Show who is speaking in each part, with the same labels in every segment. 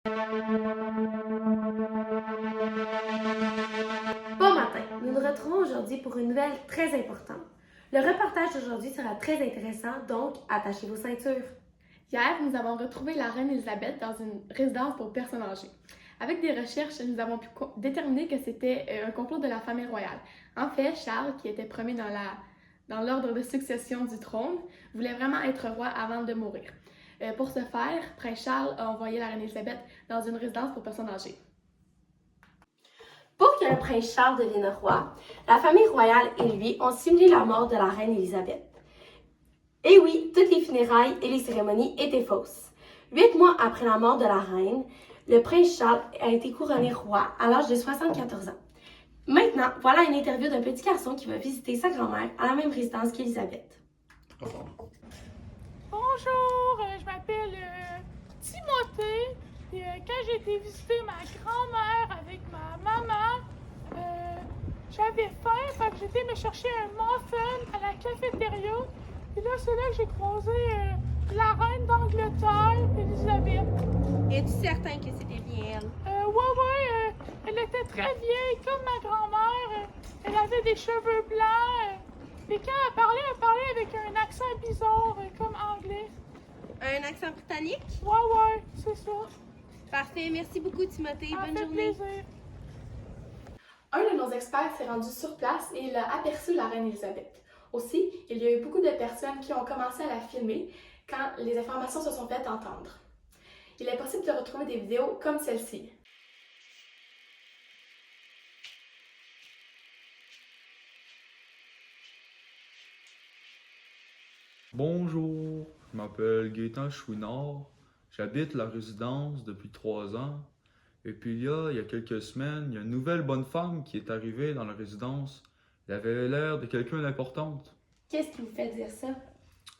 Speaker 1: Bon matin, nous nous retrouvons aujourd'hui pour une nouvelle très importante. Le reportage d'aujourd'hui sera très intéressant, donc attachez vos ceintures.
Speaker 2: Hier, nous avons retrouvé la reine Elisabeth dans une résidence pour personnes âgées. Avec des recherches, nous avons pu déterminer que c'était un complot de la famille royale. En fait, Charles, qui était promu dans l'ordre de succession du trône, voulait vraiment être roi avant de mourir. Pour ce faire, Prince Charles a envoyé la reine Elisabeth dans une résidence pour personnes âgées.
Speaker 1: Pour que le prince Charles devienne roi, la famille royale et lui ont simulé la mort de la reine Elisabeth. Et oui, toutes les funérailles et les cérémonies étaient fausses. 8 mois après la mort de la reine, le prince Charles a été couronné roi à l'âge de 74 ans. Maintenant, voilà une interview d'un petit garçon qui va visiter sa grand-mère à la même résidence qu'Elisabeth.
Speaker 3: Bonjour, je m'appelle Timothée. Et quand j'ai été visiter ma grand-mère avec ma maman, j'avais faim, fait que j'étais me chercher un muffin à la cafétéria. Et là, c'est là que j'ai croisé la reine d'Angleterre, Elisabeth.
Speaker 4: Es-tu certain que c'était bien elle?
Speaker 3: Ouais, elle était très vieille, comme ma grand-mère. Elle avait des cheveux blancs. Et quand elle parlait avec un accent bizarre, comme anglais.
Speaker 4: Un accent britannique?
Speaker 3: Ouais, c'est ça.
Speaker 4: Parfait, merci beaucoup Timothée,
Speaker 3: Ça
Speaker 4: bonne
Speaker 3: fait
Speaker 4: journée.
Speaker 3: plaisir.
Speaker 2: Un de nos experts s'est rendu sur place et il a aperçu la reine Elisabeth. Aussi, il y a eu beaucoup de personnes qui ont commencé à la filmer quand les informations se sont faites entendre. Il est possible de retrouver des vidéos comme celle-ci.
Speaker 5: Bonjour, je m'appelle Gaétan Chouinard. J'habite la résidence depuis 3 ans. Et puis il y a quelques semaines, il y a une nouvelle bonne femme qui est arrivée dans la résidence. Elle avait l'air de quelqu'un d'importante.
Speaker 1: Qu'est-ce qui vous fait dire ça?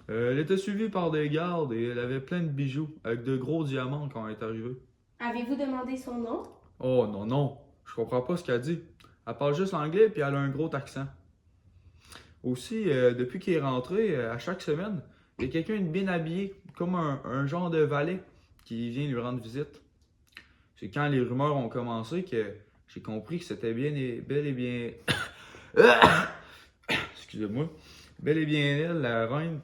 Speaker 5: Elle était suivie par des gardes et elle avait plein de bijoux avec de gros diamants quand elle est arrivée.
Speaker 1: Avez-vous demandé son nom?
Speaker 5: Oh non, non, je comprends pas ce qu'elle dit. Elle parle juste l'anglais puis elle a un gros accent. Aussi, depuis qu'il est rentré, à chaque semaine, il y a quelqu'un de bien habillé, comme un genre de valet, qui vient lui rendre visite. C'est quand les rumeurs ont commencé que j'ai compris que c'était bel et bien... Excusez-moi. Bel et bien elle, la reine,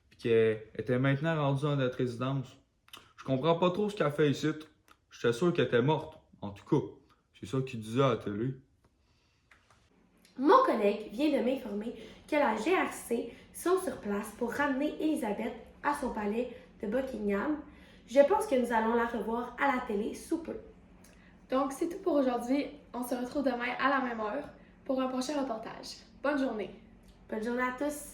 Speaker 5: puis qu'elle était maintenant rendue dans notre résidence. Je comprends pas trop ce qu'elle fait ici. J'étais sûr qu'elle était morte, en tout cas. C'est ça qu'il disait à la télé.
Speaker 1: Mon collègue vient de m'informer que la GRC sont sur place pour ramener Elisabeth à son palais de Buckingham. Je pense que nous allons la revoir à la télé sous peu.
Speaker 2: Donc, c'est tout pour aujourd'hui. On se retrouve demain à la même heure pour un prochain reportage. Bonne journée!
Speaker 1: Bonne journée à tous!